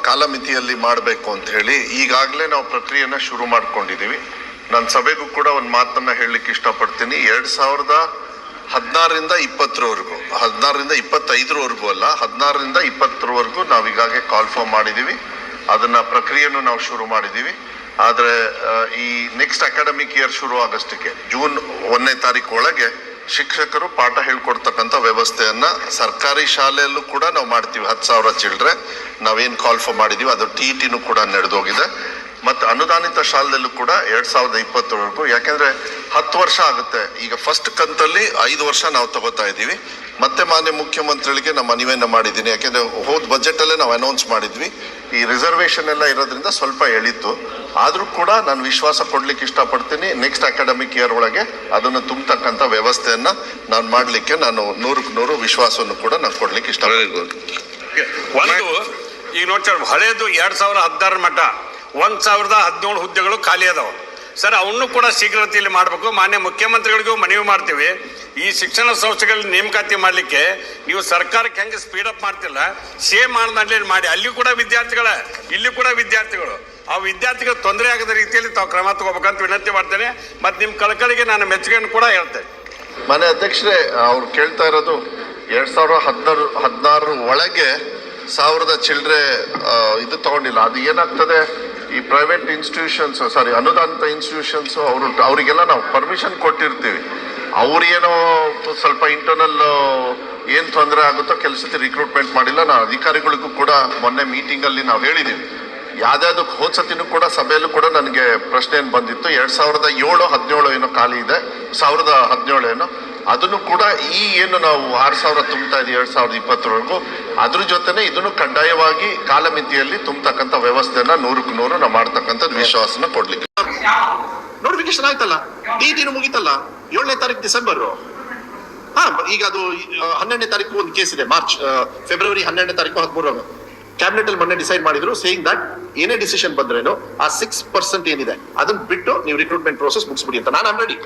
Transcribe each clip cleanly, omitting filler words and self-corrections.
ಕಾಲಮಿತಿಯಲ್ಲಿ ಮಾಡಬೇಕು ಅಂತ ಹೇಳಿ ಈಗಾಗಲೇ ನಾವು ಪ್ರಕ್ರಿಯೆನ ಶುರು ಮಾಡ್ಕೊಂಡಿದ್ದೀವಿ. ನಾನು ಸಭೆಗೂ ಕೂಡ ಒಂದು ಮಾತನ್ನ ಹೇಳಲಿಕ್ಕೆ ಇಷ್ಟಪಡ್ತೀನಿ. 2016ರಿಂದ 20ರವರೆಗೂ, 16ರಿಂದ 25ರವರೆಗೂ ಅಲ್ಲ, 16ರಿಂದ 20ರವರೆಗೂ ನಾವು ಈಗಾಗಲೇ ಕಾಲ್ ಫಾರ್ಮ್ ಮಾಡಿದ್ದೀವಿ. ಅದನ್ನ ಪ್ರಕ್ರಿಯೆಯನ್ನು ನಾವು ಶುರು ಮಾಡಿದ್ದೀವಿ. ಆದರೆ ಈ ನೆಕ್ಸ್ಟ್ ಅಕಾಡೆಮಿಕ್ ಇಯರ್ ಶುರು ಆಗಷ್ಟಕ್ಕೆ ಜೂನ್ 1ನೇ ತಾರೀಕು ಒಳಗೆ ಶಿಕ್ಷಕರು ಪಾಠ ಹೇಳ್ಕೊಡ್ತಕ್ಕಂಥ ವ್ಯವಸ್ಥೆಯನ್ನ ಸರ್ಕಾರಿ ಶಾಲೆಯಲ್ಲೂ ಕೂಡ ನಾವು ಮಾಡ್ತೀವಿ. 10,000 ಚಿಲ್ಡ್ರೆ ನಾವೇನು ಕಾಲ್ ಫಾರ್ ಮಾಡಿದೀವಿ ಅದು TETನೂ ಕೂಡ ನಡೆದೋಗಿದೆ. ಮತ್ತು ಅನುದಾನಿತ ಶಾಲೆಯಲ್ಲೂ ಕೂಡ 2020ರವರೆಗೂ, ಯಾಕೆಂದ್ರೆ 10 ವರ್ಷ ಆಗುತ್ತೆ. ಈಗ ಫಸ್ಟ್ ಕಂತಲ್ಲಿ 5 ವರ್ಷ ನಾವು ತಗೋತಾ ಇದ್ದೀವಿ. ಮತ್ತೆ ಮಾನ್ಯ ಮುಖ್ಯಮಂತ್ರಿಗಳಿಗೆ ನಾವು ಮನವಿಯನ್ನ ಮಾಡಿದ್ದೀನಿ. ಯಾಕೆಂದ್ರೆ ಹೋದ ಬಜೆಟ್ ಅಲ್ಲೇ ನಾವು ಅನೌನ್ಸ್ ಮಾಡಿದ್ವಿ. ಈ ರಿಸರ್ವೇಶನ್ ಎಲ್ಲ ಇರೋದ್ರಿಂದ ಸ್ವಲ್ಪ ಎಳಿತು. ಆದ್ರೂ ಕೂಡ ನಾನು ವಿಶ್ವಾಸ ಕೊಡ್ಲಿಕ್ಕೆ ಇಷ್ಟಪಡ್ತೀನಿ. ನೆಕ್ಸ್ಟ್ ಅಕಾಡೆಮಿಕ್ ಇಯರ್ ಒಳಗೆ ಅದನ್ನು ತುಂಬತಕ್ಕಂಥ ವ್ಯವಸ್ಥೆಯನ್ನ ನಾನು ಮಾಡ್ಲಿಕ್ಕೆ ನಾನು 100% ವಿಶ್ವಾಸವನ್ನು ಕೂಡ ನಾನು ಕೊಡ್ಲಿಕ್ಕೆ ಇಷ್ಟಪಡ್ತೀನಿ. ಒಂದು ಈಗ ನೋಡಿ ಸರ್, ಹಳೇದು 2016 ಮಟ್ಟ 1017 ಹುದ್ದೆಗಳು ಖಾಲಿ ಅದಾವ ಸರ್. ಅವನ್ನೂ ಕೂಡ ಶೀಘ್ರತೆಯಲ್ಲಿ ಮಾಡಬೇಕು. ಮಾನ್ಯ ಮುಖ್ಯಮಂತ್ರಿಗಳಿಗೂ ಮನವಿ ಮಾಡ್ತೀವಿ. ಈ ಶಿಕ್ಷಣ ಸಂಸ್ಥೆಗಳಲ್ಲಿ ನೇಮಕಾತಿ ಮಾಡಲಿಕ್ಕೆ ನೀವು ಸರ್ಕಾರಕ್ಕೆ ಹೆಂಗೆ ಸ್ಪೀಡಪ್ ಮಾಡ್ತಿಲ್ಲ, ಸೇಮ್ ಮಾನದಂಡದಲ್ಲಿ ಮಾಡಿ. ಅಲ್ಲಿ ಕೂಡ ವಿದ್ಯಾರ್ಥಿಗಳ, ಇಲ್ಲಿ ಕೂಡ ವಿದ್ಯಾರ್ಥಿಗಳು, ಆ ವಿದ್ಯಾರ್ಥಿಗಳು ತೊಂದರೆ ಆಗದ ರೀತಿಯಲ್ಲಿ ತಾವು ಕ್ರಮ ತಗೋಬೇಕಂತ ವಿನಂತಿ ಮಾಡ್ತೇನೆ. ಮತ್ತು ನಿಮ್ಮ ಕಳಕಳಿಗೆ ನಾನು ಮೆಚ್ಚುಗೆಯನ್ನು ಕೂಡ ಹೇಳ್ತೇನೆ. ಮನೆ ಅಧ್ಯಕ್ಷರೇ, ಅವ್ರು ಕೇಳ್ತಾ ಇರೋದು 2016 ಒಳಗೆ 1000 ಚಿಲ್ಡ್ರೆ ಇದು ತಗೊಂಡಿಲ್ಲ. ಅದು ಏನಾಗ್ತದೆ, ಈ ಪ್ರೈವೇಟ್ ಇನ್ಸ್ಟಿಟ್ಯೂಷನ್ಸ್, ಅನುದಾನಿತ ಇನ್ಸ್ಟಿಟ್ಯೂಷನ್ಸ್ ಅವರಿಗೆಲ್ಲ ನಾವು ಪರ್ಮಿಷನ್ ಕೊಟ್ಟಿರ್ತೀವಿ. ಅವ್ರೇನೋ ಸ್ವಲ್ಪ ಇಂಟರ್ನಲ್ ಏನು ತೊಂದರೆ ಆಗುತ್ತೋ ಕೆಲಸಕ್ಕೆ ರಿಕ್ರೂಟ್ಮೆಂಟ್ ಮಾಡಿಲ್ಲ. ನಾವು ಅಧಿಕಾರಿಗಳಿಗೂ ಕೂಡ ಮೊನ್ನೆ ಮೀಟಿಂಗಲ್ಲಿ ನಾವು ಹೇಳಿದ್ದೀವಿ. ಯಾವ್ದಾವ್ದಕ್ಕೆ ಹೋದ ಸತಿನೂ ಕೂಡ ಸಭೆಯಲ್ಲೂ ಕೂಡ ನನಗೆ ಪ್ರಶ್ನೆ ಏನು ಬಂದಿತ್ತು, 2007-17 ಏನೋ ಖಾಲಿ ಇದೆ, 2017 ಏನೋ, ಅದನ್ನು ಕೂಡ ಈ ಏನು ನಾವು 6,000 ತುಂಬ್ತಾ ಇದ್ದೀವಿ 2020ರವರೆಗೂ, ಅದ್ರ ಜೊತೆನೆ ಇದನ್ನು ಕಡ್ಡಾಯವಾಗಿ ಕಾಲಮಿತಿಯಲ್ಲಿ ತುಂಬತಕ್ಕಂಥ ವ್ಯವಸ್ಥೆಯನ್ನ 100% ನಾವು ಮಾಡ್ತಕ್ಕಂಥ ವಿಶ್ವಾಸನ ಕೊಡ್ಲಿಕ್ಕೆ. ನೋಟಿಫಿಕೇಶನ್ ಆಯ್ತಲ್ಲ, DETನೂ ಮುಗಿತಲ್ಲ, 7ನೇ ತಾರೀಕು ಡಿಸೆಂಬರ್. ಈಗ ಅದು 12ನೇ ತಾರೀಕು ಒಂದು ಕೇಸ್ ಇದೆ, ಫೆಬ್ರವರಿ 12ನೇ ತಾರೀಕು 13 ಕ್ಯಾಬಿನೆಟ್ ಅಲ್ಲಿ ಮೊನ್ನೆ ಡಿಸೈಡ್ ಮಾಡಿದ್ರು, ಸೇಯಿಂಗ್ ದಟ್ ಏನೇ ಡಿಸಿಷನ್ ಬಂದ್ರೇನು ಆ 6% ಏನಿದೆ ಅದನ್ನ ಬಿಟ್ಟು ನೀವು ರಿಕ್ರೂಟ್ಮೆಂಟ್ ಪ್ರೋಸೆಸ್ ಮುಗಿಸ್ಬಿಡಿ ಅಂತ. ನಾನು ready.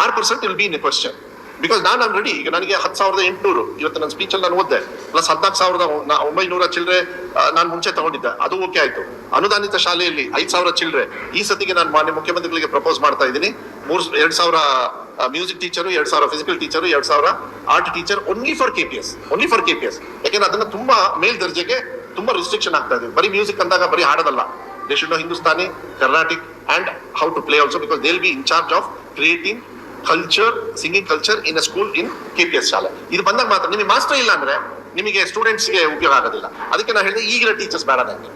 6% will be in a question because ನಾನು ರೆಡಿ. ಈಗ ನನಗೆ 10,800 ಇವತ್ತು ನನ್ನ ಸ್ಪೀಚ್ ಅಲ್ಲಿ ನಾನು ಓದಿದೆ, ಪ್ಲಸ್ 14,900 ಚಿಲ್ಡ್ರೆ ನಾನು ಮುಂಚೆ ತಗೊಂಡಿದ್ದೆ, ಅದು ಓಕೆ ಆಯ್ತು. ಅನುದಾನಿತ ಶಾಲೆಯಲ್ಲಿ 5,000 ಚಿಲ್ಡ್ರೆ ಈ ಸತಿಗೆ ನಾನು ಮಾನ್ಯ ಮುಖ್ಯಮಂತ್ರಿಗಳಿಗೆ ಪ್ರಪೋಸ್ ಮಾಡ್ತಾ ಇದ್ದೀನಿ. 2,000 music teacher, 2,000 physical teacher, 2,000 art teacher, only for KPS. ಯಾಕೆಂದ್ರೆ ಅದನ್ನ ತುಂಬಾ ಮೇಲ್ದರ್ಜೆಗೆ ತುಂಬಾ ರಿಸ್ಟ್ರಿಕ್ಷನ್ ಆಗ್ತಾ ಇದೆ. ಬರೀ ಮ್ಯೂಸಿಕ್ ಅಂದಾಗ ಬರೀ ಹಾಡೋದಲ್ಲ, they should know Hindustani, Carnatic and how to play also, because they will be in charge of creating culture, singing culture in a school in KPS ಶಾಲೆ. ಇದು ಬಂದಾಗ ಮಾತ್ರ ನಿಮಗೆ ಮಾಸ್ಟರ್ ಇಲ್ಲ ಅಂದ್ರೆ ನಿಮಗೆ ಸ್ಟೂಡೆಂಟ್ಸ್ಗೆ ಉಪಯೋಗ ಆಗೋದಿಲ್ಲ. ಅದಕ್ಕೆ ನಾನು ಹೇಳಿದೆ ಈಗಿನ ಟೀಚರ್ಸ್ ಬೇಡ, ನನಗೆ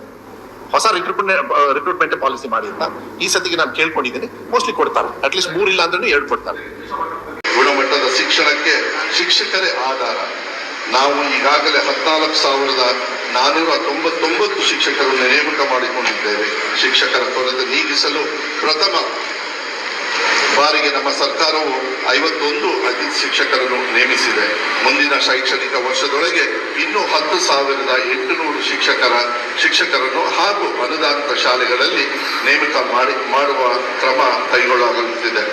ಹೊಸ ರಿಕ್ರೂಟ್ಮೆಂಟ್ ಪಾಲಿಸಿ ಮಾಡಿ ಅಂತ ಈ ಸತಿಗೆ ನಾನು ಕೇಳ್ಕೊಂಡಿದ್ದೀನಿ. ಮೋಸ್ಟ್ಲಿ ಕೊಡ್ತಾರೆ, ಅಟ್ಲೀಸ್ಟ್ 3 ಇಲ್ಲ ಅಂದ್ರೆ 2 ಕೊಡ್ತಾರೆ. ಗುಣಮಟ್ಟದ ಶಿಕ್ಷಣಕ್ಕೆ ಶಿಕ್ಷಕರೇ ಆಧಾರ. ನಾವು ಈಗಾಗಲೇ 14,499 ಶಿಕ್ಷಕರನ್ನು ನೇಮಕ ಮಾಡಿಕೊಂಡಿದ್ದೇವೆ. ಶಿಕ್ಷಕರ ಕೊರತೆ ನೀಗಿಸಲು ಪ್ರಥಮ ಬಾರಿಗೆ ನಮ್ಮ ಸರ್ಕಾರವು 51 ಅತಿಥಿ ಶಿಕ್ಷಕರನ್ನು ನೇಮಿಸಿದೆ. ಮುಂದಿನ ಶೈಕ್ಷಣಿಕ ವರ್ಷದೊಳಗೆ ಇನ್ನೂ 10,800 ಶಿಕ್ಷಕರನ್ನು ಹಾಗೂ ಅನುದಾನಿತ ಶಾಲೆಗಳಲ್ಲಿ ನೇಮಕ ಮಾಡುವ ಕ್ರಮ ಕೈಗೊಳ್ಳಲಾಗುತ್ತಿದೆ.